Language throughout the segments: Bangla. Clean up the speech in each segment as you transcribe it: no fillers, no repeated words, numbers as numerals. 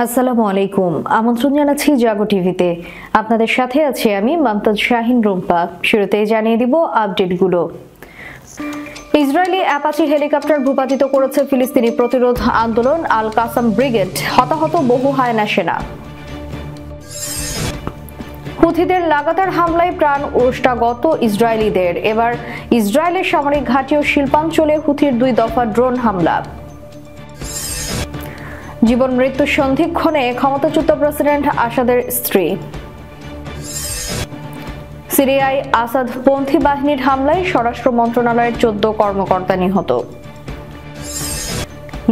আসসালামু আলাইকুম। আমন্ত্রণ জানাচ্ছি জাগো টিভিতে। আপনাদের সাথে আছি আমি মমতাজ শাহিন রুম্পা। শুরুতেই জানিয়ে দিব আপডেটগুলো। ইসরায়েলি অ্যাপাচি হেলিকপ্টার ভূপাতিত করেছে ফিলিস্তিনি প্রতিরোধ আন্দোলন আল কাসাম ব্রিগেড, হতাহত বহু হায়না সেনা। হুথিদের লাগাতার হামলায় প্রাণ ওষ্ঠাগত ইসরায়েলিদের, এবার ইসরায়েলের সামরিক ঘাঁটি ও শিল্পাঞ্চলে হুথির 2 দফা ড্রোন হামলা। জীবন মৃত্যু সন্ধিক্ষণে ক্ষমতাচ্যুত প্রেসিডেন্ট আসাদের স্ত্রী। সিরিয়ায় আসাদপন্থী বাহিনীর হামলায় স্বরাষ্ট্র মন্ত্রণালয়ের 14 কর্মকর্তা নিহত।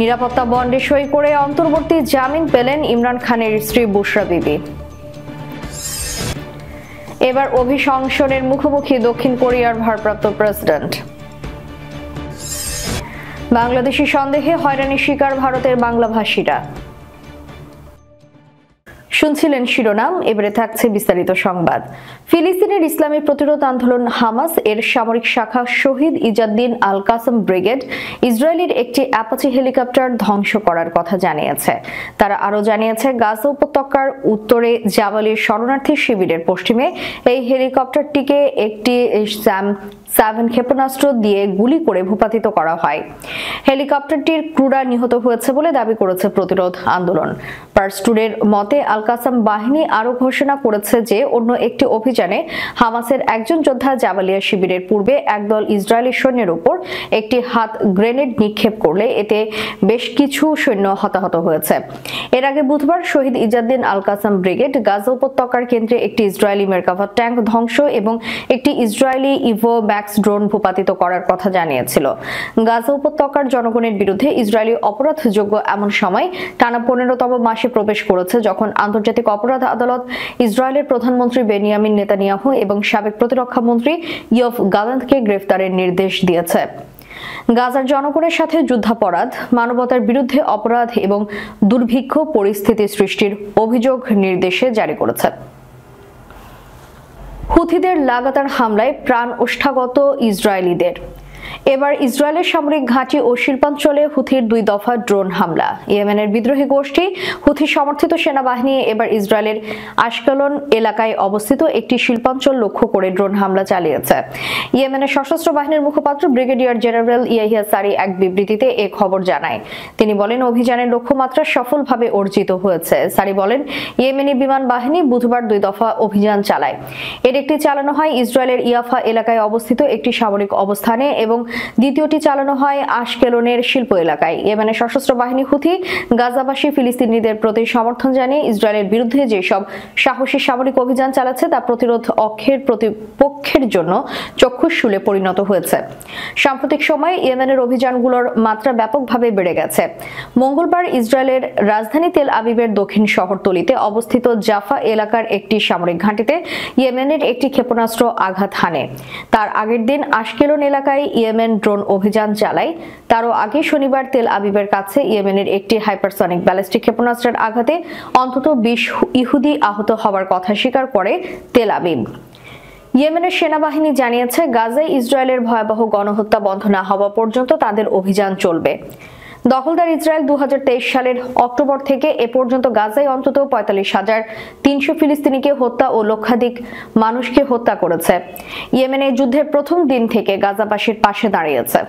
নিরাপত্তা বন্ডে সই করে অন্তর্বর্তী জামিন পেলেন ইমরান খানের স্ত্রী বুশরা বিবি। এবার অভিশংসনের মুখোমুখি দক্ষিণ কোরিয়ার ভারপ্রাপ্ত প্রেসিডেন্ট। বাংলাদেশি সন্দেহে হয়রানির শিকার ভারতের বাংলাভাষীরা। শুনছিলেন শিরোনাম, এবারে থাকছে বিস্তারিত সংবাদ। ফিলিস্তিনের ইসলামী প্রতিরোধ আন্দোলন হামাস এর সামরিক শাখা শহীদ ইজাদ্দিন আল কাসাম ব্রিগেড ইসরায়েলের একটি অ্যাপাচি হেলিকপ্টার ধ্বংস করার কথা জানিয়েছে। তারা আরও জানিয়েছে, গাজা উপত্যকার উত্তরে জাবালির শরণার্থী শিবিরের পশ্চিমে এই হেলিকপ্টারটিকে একটি SAM-7 ক্ষেপণাস্ত্র দিয়ে গুলি করে ভূপাতিত করা হয়। হেলিকপ্টারটির ক্রুরা নিহত হয়েছে বলে দাবি করেছে প্রতিরোধ আন্দোলন। পার্স টুডের মতে আল কাসাম বাহিনী আরও ঘোষণা করেছে যে অন্য একটি অভিযানে হামাসের একজন যোদ্ধা জাবালিয়া শিবিরের পূর্বে একদল ইসরায়েলি সৈন্যের উপর একটি হাত গ্রেনেড নিক্ষেপ করলে এতে বেশ কিছু সৈন্য হতাহত হয়েছে। এর আগে বুধবার শহীদ ইজাদ্দিন আল কাসাম ব্রিগেড গাজা উপত্যকার কেন্দ্রে একটি ইসরায়েলি মেরকাভা ট্যাঙ্ক ধ্বংস এবং একটি ইসরায়েলি ইভো ম্যাক্স ড্রোন ভূপাতিত করার কথা জানিয়েছিল। গাজা উপত্যকার জনগণের বিরুদ্ধে ইসরায়েলি অপরাধযোগ্য এমন সময় টানা 15তম মাসে প্রবেশ করেছে যখন আন্তর্জাতিক অপরাধ আদালত ইসরায়েলের প্রধানমন্ত্রী বেনিয়ামিন নেতানিয়াহু এবং সাবেক প্রতিরক্ষা মন্ত্রী ইয়োভ গালান্তকে গ্রেফতারের নির্দেশ দিয়েছে। গাজার জনগণের সাথে যুদ্ধাপরাধ, মানবতার বিরুদ্ধে অপরাধ এবং দুর্ভিক্ষ পরিস্থিতি সৃষ্টির অভিযোগ নির্দেশে জারি করেছে। হুথিদের লাগাতার হামলায় প্রাণ ওষ্ঠাগত ইসরায়েলিদের, এবার ইসরায়েলের সামরিক ঘাঁটি ও শিল্পাঞ্চলে হুথির 2 দফা ড্রোন হামলা। ইয়েমেনের বিদ্রোহী গোষ্ঠী হুথি সমর্থিত সেনাবাহিনী এবার ইসরায়েলের আশকেলন এলাকায় অবস্থিত একটি শিল্পাঞ্চল লক্ষ্য করে ড্রোন হামলা চালিয়েছে। ইয়েমেনের সশস্ত্র বাহিনীর মুখপাত্র ব্রিগেডিয়ার জেনারেল ইয়াহিয়া সারি এক বিবৃতিতে এ খবর জানায়। তিনি বলেন, অভিযানের লক্ষ্যমাত্রা সফলভাবে অর্জিত হয়েছে। সারি বলেন, ইয়েমেনি বিমান বাহিনী বুধবার 2 দফা অভিযান চালায়। এর একটি চালানো হয় ইসরায়েলের ইয়াফা এলাকায় অবস্থিত একটি সামরিক অবস্থানে এবং দ্বিতীয়টি চালানো হয় আশকেলনের শিল্প এলাকায়। ইয়েমেনের সশস্ত্র বাহিনী হুথি গাজাবাসী ফিলিস্তিনিদের প্রতি সমর্থন জানিয়ে ইসরায়েলের বিরুদ্ধে যেসব সাহসী সামরিক অভিযান চালাচ্ছে তা প্রতিরোধ অক্ষের প্রতিপক্ষের জন্য চক্ষুশূলে পরিণত হয়েছে। সাম্প্রতিক সময়ে ইয়েমেনের অভিযানগুলোর মাত্রা ব্যাপকভাবে বেড়ে গেছে। মঙ্গলবার ইসরায়েলের রাজধানী তেল আবিবের দক্ষিণ শহরতলিতে অবস্থিত জাফা এলাকার একটি সামরিক ঘাঁটিতে ইয়েমেনের একটি ক্ষেপণাস্ত্র আঘাত হানে। তার আগের দিন আশকেলন এলাকায় ইয়েমেন ড্রোন অভিযান চালায়। তারও আগে শনিবার তেল আবিবের কাছে ইয়েমেনের একটি হাইপারসনিক ব্যালিস্টিক ক্ষেপণাস্ত্রের আঘাতে অন্তত 20 ইহুদি আহত হওয়ার কথা স্বীকার করে তেল আবিব। ইয়েমেনের সেনাবাহিনী জানিয়েছে, গাজায় ইসরায়েলের ভয়াবহ গণহত্যা বন্ধ না হওয়া পর্যন্ত তাদের অভিযান চলবে। দখলদার ইসরায়েল 2023 সালের অক্টোবর থেকে এ পর্যন্ত গাজায় অন্তত 45,300 ফিলিস্তিনিকে হত্যা ও লক্ষাধিক মানুষকে হত্যা করেছে। ইয়েমেনে যুদ্ধের প্রথম দিন থেকে গাজাবাসীর পাশে দাঁড়িয়েছে।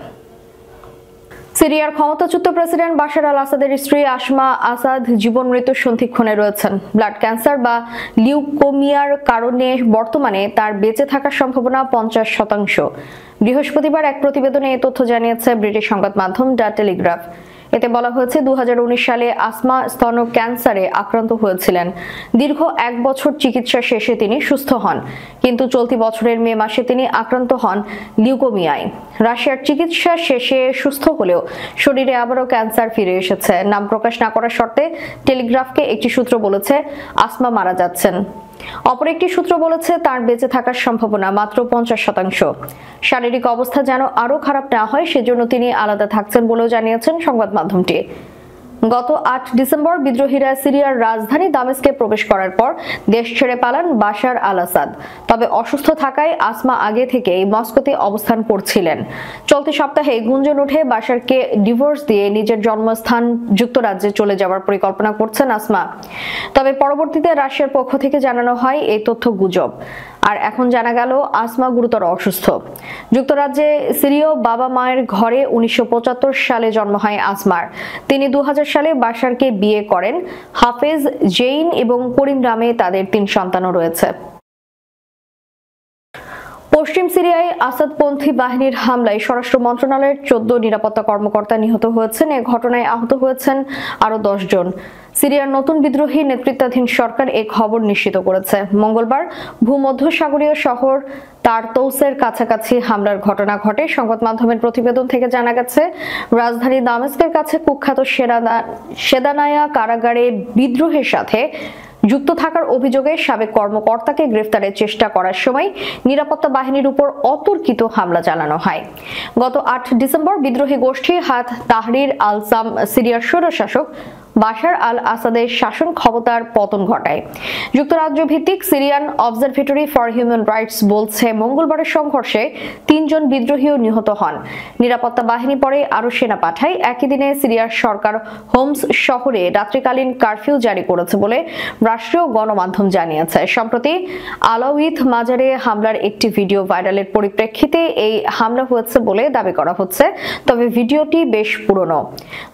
সিরিয়ার ক্ষমতাচ্যুত প্রেসিডেন্ট বাশার আল আসাদের স্ত্রী আসমা আসাদ জীবন মৃত্যুর সন্ধিক্ষণে রয়েছেন। ব্লাড ক্যান্সার বা লিউকোমিয়ার কারণে বর্তমানে তার বেঁচে থাকার সম্ভাবনা 50%। বৃহস্পতিবার এক প্রতিবেদনে এ তথ্য জানিয়েছে ব্রিটিশ সংবাদ মাধ্যম দ্য টেলিগ্রাফ। এতে বলা হয়েছে, 2019 সালে আসমা স্তন ক্যান্সারে আক্রান্ত হয়েছিলেন। দীর্ঘ 1 বছর চিকিৎসা শেষে তিনি সুস্থ হন, কিন্তু চলতি বছরের মে মাসে তিনি আক্রান্ত হন লিউকোমিয়ায়। রাশিয়ার চিকিৎসা শেষে সুস্থ হলেও শরীরে আবারও ক্যান্সার ফিরে এসেছে। নাম প্রকাশ না করার শর্তে টেলিগ্রাফকে একটি সূত্র বলেছে, আসমা মারা যাচ্ছেন। অপর একটি সূত্র বলেছে, তার বেঁচে থাকার সম্ভাবনা মাত্র 50%। শারীরিক অবস্থা যেন আরও খারাপ না হয় সেজন্য তিনি আলাদা থাকছেন বলেও জানিয়েছেন সংবাদ মাধ্যমটি। গত ৮ ডিসেম্বর বিদ্রোহীরা সিরিয়ার রাজধানী দামেস্কে প্রবেশ করার পর দেশ ছেড়ে পালান বাশার আল আসাদ। তবে অসুস্থ থাকায় আসমা আগে থেকেই মস্কোতে অবস্থান করছিলেন। চলতি সপ্তাহে গুঞ্জন উঠে বাশারকে ডিভোর্স দিয়ে নিজের জন্মস্থান যুক্তরাজ্যে চলে যাওয়ার পরিকল্পনা করছেন আসমা। তবে পরবর্তীতে রাশিয়ার পক্ষ থেকে জানানো হয় এই তথ্য গুজব। আর এখন জানা গেল আসমা গুরুতর অসুস্থ। যুক্তরাজ্যে সিরীয় বাবা মায়ের ঘরে 1975 সালে জন্ম হয় আসমার। তিনি 2000 সালে বাশারকে বিয়ে করেন। হাফেজ, জেইন এবং করিম নামে তাদের 3 সন্তানও রয়েছে। পশ্চিম সিরিয়ায় আসাদপন্থী বাহিনীর হামলায় স্বরাষ্ট্র মন্ত্রণালয়ের 14 নিরাপত্তা কর্মকর্তা নিহত হয়েছেন। এ ঘটনায় আহত হয়েছেন আরো 10 জন। সিরিয়ার নতুন বিদ্রোহী নেতৃত্বাধীন সরকার এই খবর নিশ্চিত করেছে। মঙ্গলবার ভূমধ্যসাগরীয় শহর তারতৌসের কাছাকাছি হামলার ঘটনা ঘটে। সংবাদ মাধ্যমের প্রতিবেদন থেকে জানা গেছে, রাজধানী দামেস্কের কাছে কুখ্যাত সেদানায়া কারাগারে বিদ্রোহের সাথে যুক্ত থাকার অভিযোগে সাবেক কর্মকর্তাকে গ্রেফতারের চেষ্টা করার সময় নিরাপত্তা বাহিনীর উপর অতর্কিত হামলা চালানো হয়। গত ৮ ডিসেম্বর বিদ্রোহী গোষ্ঠী হাত তাহরির আল-শাম সিরিয়ার স্বৈরশাসক বাশার আল আসাদের শাসন ক্ষমতার পতন ঘটায়। যুক্তরাজ্য ভিত্তিক Syrian observatory for human rights বলছে, মঙ্গলবারের সংঘর্ষে 3 জন বিদ্রোহীও নিহত হন। নিরাপত্তা বাহিনী পরে আরো সেনা পাঠায়। একই দিনে সিরিয়ার সরকার হোমস শহরে রাত্রিকালীন কারফিউ জারি করেছে বলে রাষ্ট্রীয় গণমাধ্যম জানিয়েছে। সম্প্রতি আলাউইত মাজারে হামলার একটি ভিডিও ভাইরালের পরিপ্রেক্ষিতে এই হামলা হয়েছে বলে দাবি করা হচ্ছে। তবে ভিডিওটি বেশ পুরনো।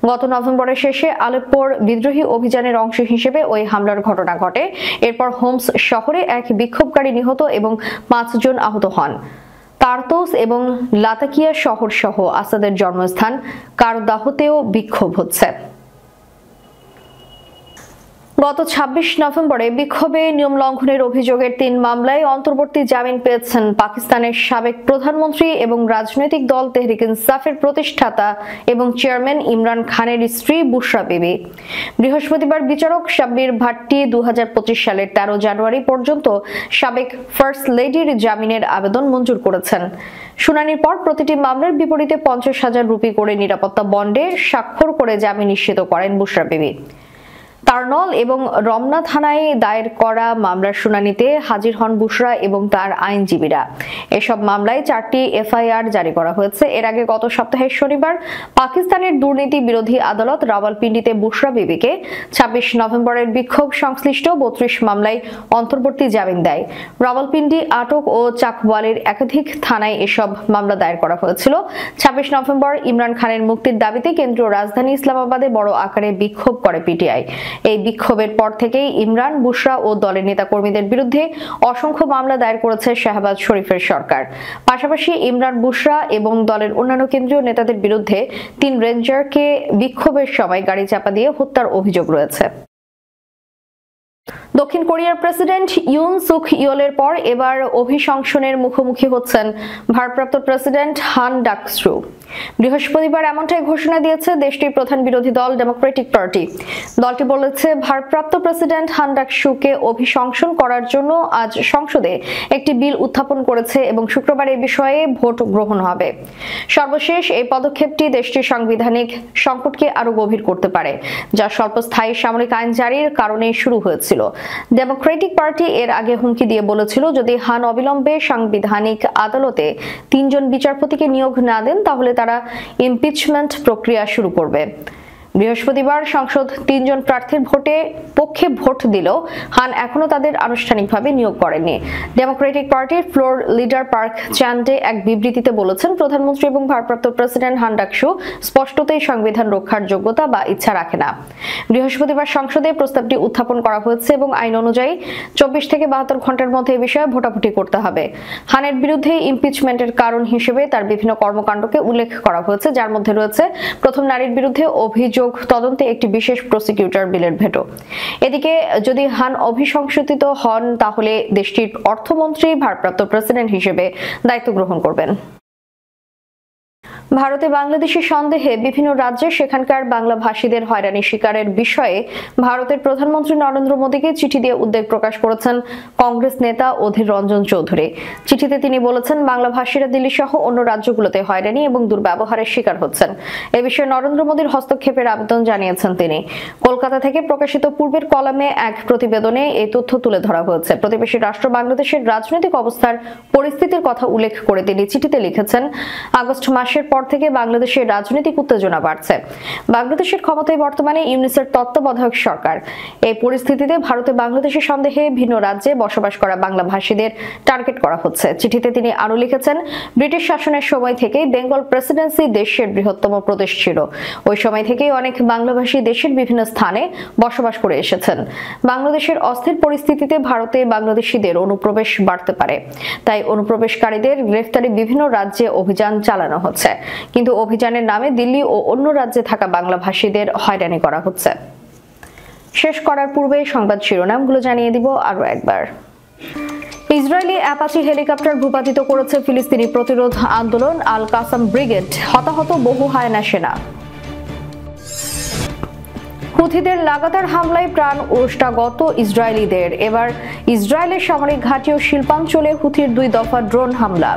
গত নভেম্বরের শেষে আলেপ্পোর বিদ্রোহী অভিযানের অংশ হিসেবে ওই হামলার ঘটনা ঘটে। এরপর হোমস শহরে এক বিক্ষোভকারী নিহত এবং 5 জন আহত হন। তারতৌস এবং লাতাকিয়া শহর সহ আসাদের জন্মস্থান কারদাহতেও বিক্ষোভ হচ্ছে। গত 26 নভেম্বরে বিক্ষোভে নিয়ম লঙ্ঘনের অভিযোগের 3 মামলায় অন্তর্বর্তী জামিন পেয়েছেন পাকিস্তানের সাবেক প্রধানমন্ত্রী এবং রাজনৈতিক দল তেহরিক ইনসাফের প্রতিষ্ঠাতা এবং চেয়ারম্যান ইমরান খানের স্ত্রী বুশরা বিবি। বৃহস্পতিবার বিচারক শাব্বির ভাট্টি 2025 সালের 13 জানুয়ারি পর্যন্ত সাবেক ফার্স্ট লেডির জামিনের আবেদন মঞ্জুর করেছেন। শুনানির পর প্রতিটি মামলার বিপরীতে 50,000 রুপি করে নিরাপত্তা বন্ডে স্বাক্ষর করে জামিন নিশ্চিত করেন বুশরা বিবি। তারনল এবং রমনা থানায় দায়ের করা মামলার শুনানিতে হাজির হন বুশরা এবং তার আইনজীবীরা। এসব মামলায় 4টি এফআইআর জারি করা হয়েছে। এর আগে গত সপ্তাহের শনিবার পাকিস্তানের দুর্নীতি বিরোধী আদালত রাওয়ালপিন্ডিতে বুশরা বিবিকে 26 নভেম্বরের বিক্ষোভ সংশ্লিষ্ট 32 মামলায় অন্তর্বর্তী জামিন দেয়। রাওয়ালপিন্ডি, আটক ও চাকওয়ালের একাধিক থানায় এসব মামলা দায়ের করা হয়েছিল। 26 নভেম্বর ইমরান খানের মুক্তির দাবিতে কেন্দ্রীয় রাজধানী ইসলামাবাদে বড় আকারে বিক্ষোভ করে পিটিআই। এই বিক্ষোভের পর থেকেই ইমরান, বুশরা ও দলের নেতাকর্মীদের বিরুদ্ধে অসংখ্য মামলা দায়ের করেছে শাহবাজ শরীফের সরকার। পাশাপাশি ইমরান, বুশরা এবং দলের অন্যান্য কেন্দ্রীয় নেতাদের বিরুদ্ধে 3 রেঞ্জারকে বিক্ষোভের সময় গাড়ি চাপা দিয়ে হত্যার অভিযোগ রয়েছে। দক্ষিণ কোরিয়ার প্রেসিডেন্ট ইউন সুক ইয়োলের পর এবার অভিশংসনের মুখোমুখি হচ্ছেন ভারপ্রাপ্ত প্রেসিডেন্ট হান ডাক-সু। বৃহস্পতিবার এমনটাই ঘোষণা দিয়েছে দেশটির প্রধান বিরোধী দল ডেমোক্রেটিক পার্টি। দলটি বলেছে, ভারপ্রাপ্ত প্রেসিডেন্ট হান ডাক-সুকে অভিশংসন করার জন্য আজ সংসদে একটি বিল উত্থাপন করেছে এবং শুক্রবার এই বিষয়ে ভোট গ্রহণ হবে। সর্বশেষ এই পদক্ষেপটি দেশটির সাংবিধানিক সংকটকে আরো গভীর করতে পারে, যা স্বল্পস্থায়ী সামরিক আইন জারির কারণে শুরু হয়েছিল। ডেমোক্রেটিক পার্টি এর আগে হুমকি দিয়ে বলেছিল, যদি হান অবিলম্বে সাংবিধানিক আদালতে 3 জন বিচারপতিকে নিয়োগ না দেন তাহলে তারা ইমপিচমেন্ট প্রক্রিয়া শুরু করবে। বৃহস্পতিবার সংসদ 3 জন প্রার্থীর পক্ষে ভোট দিলেও হান এখনো তাদের আনুষ্ঠানিকভাবে নিয়োগ করেননি। ডেমোক্রেটিক পার্টির ফ্লোর লিডার পার্ক চ্যান্ডে এক বিবৃতিতে বলেছেন, প্রধানমন্ত্রী এবং ভারপ্রাপ্ত প্রেসিডেন্ট হান ডাক-সু স্পষ্টতই সংবিধান রক্ষার যোগ্যতা বা ইচ্ছা রাখে না। বৃহস্পতিবার সংসদে প্রস্তাবটি উত্থাপন করা হয়েছে এবং আইন অনুযায়ী 24 থেকে 72 ঘন্টার মধ্যে এই বিষয়ে ভোটাভুটি করতে হবে। হানের বিরুদ্ধে ইমপিচমেন্টের কারণ হিসেবে তার বিভিন্ন কর্মকাণ্ডকে উল্লেখ করা হয়েছে, যার মধ্যে রয়েছে প্রথম নারীর বিরুদ্ধে অভিযোগ তদন্তে একটি বিশেষ প্রসিকিউটর বিলের ভেটো। এদিকে যদি হান অভিশংসিত হন তাহলে দেশটির অর্থমন্ত্রী ভারপ্রাপ্ত প্রেসিডেন্ট হিসেবে দায়িত্ব গ্রহণ করবেন। ভারতে বাংলাদেশি সন্দেহে বিভিন্ন রাজ্যে সেখানকার বাংলা ভাষীদের হয়রানি শিকারের বিষয়ে ভারতের প্রধানমন্ত্রী নরেন্দ্র মোদীকে চিঠি দিয়ে উদ্বেগ প্রকাশ করেছেন কংগ্রেস নেতা অধীর রঞ্জন চৌধুরী। চিঠিতে তিনি বলেছেন, বাংলা ভাষীরা দিল্লি সহ অন্য রাজ্যগুলোতে হয়রানি এবং দুর্ব্যবহারের শিকার হচ্ছেন। এ বিষয়ে নরেন্দ্র মোদীর হস্তক্ষেপের আবেদন জানিয়েছেন তিনি। কলকাতা থেকে প্রকাশিত পূর্বের কলামে এক প্রতিবেদনে এই তথ্য তুলে ধরা হয়েছে। প্রতিবেশী রাষ্ট্র বাংলাদেশের রাজনৈতিক অবস্থার পরিস্থিতির কথা উল্লেখ করে তিনি চিঠিতে লিখেছেন, আগস্ট মাসের পর থেকে বাংলাদেশের রাজনৈতিক উত্তেজনা বাড়ছে। বাংলাদেশের ক্ষমতায় বর্তমানে ইউনিসের তত্ত্বাবধায়ক সরকার। এই পরিস্থিতিতে ভারতে বাংলাদেশের সন্দেহে ভিন্ন রাজ্যে বসবাস করা বাংলা ভাষীদের টার্গেট করা হচ্ছে। চিঠিতে তিনি আরো লিখেছেন, ব্রিটিশ শাসনের সময় থেকেই বেঙ্গল প্রেসিডেন্সি দেশের বৃহত্তম প্রদেশ ছিল। ওই সময় থেকেই অনেক বাংলাভাষী দেশের বিভিন্ন স্থানে বসবাস করে এসেছেন। বাংলাদেশের অস্থির পরিস্থিতিতে ভারতে বাংলাদেশিদের অনুপ্রবেশ বাড়তে পারে। তাই অনুপ্রবেশকারীদের গ্রেফতারে বিভিন্ন রাজ্যে অভিযান চালানো হচ্ছে, কিন্তু অভিযানের নামে দিল্লি ও অন্য রাজ্যে থাকা বাংলা ভাষীদের হয়রানি করা হচ্ছে। শেষ করার পূর্বে সংবাদ শিরোনামগুলো জানিয়ে দিব আরো একবার। ইসরায়েলি অ্যাপাচি হেলিকপ্টার ভূপাতিত করেছে ফিলিস্তিনি প্রতিরোধ আন্দোলন আল কাসাম ব্রিগেড, হতাহত বহু হায়না সেনা। হুথিদের লাগাতার হামলায় প্রাণ ওষ্ঠাগত ইসরায়েলিদের, এবার ইসরায়েলের সামরিক ঘাঁটি ও শিল্পাঞ্চলে হুথির 2 দফা ড্রোন হামলা।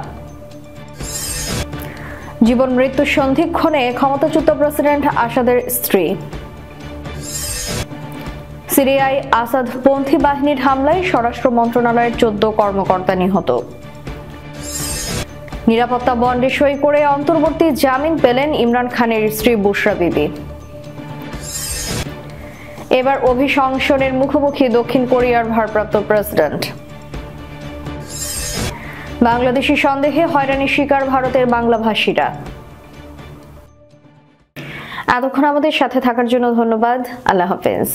জীবন মৃত্যু সন্ধিক্ষণে ক্ষমতাচ্যুত প্রেসিডেন্ট আসাদের স্ত্রী। সিরিয়ায় আসাদপন্থী বাহিনীর হামলায় স্বরাষ্ট্র মন্ত্রণালয়ের 14 কর্মকর্তা নিহত। নিরাপত্তা বন্ডে সই করে অন্তর্বর্তী জামিন পেলেন ইমরান খানের স্ত্রী বুশরা বিবি। এবার অভিশংসনের মুখোমুখি দক্ষিণ কোরিয়ার ভারপ্রাপ্ত প্রেসিডেন্ট। বাংলাদেশি সন্দেহে হয়রানির শিকার ভারতের বাংলা ভাষীরা। এতক্ষণ আমাদের সাথে থাকার জন্য ধন্যবাদ। আল্লাহ হাফেজ।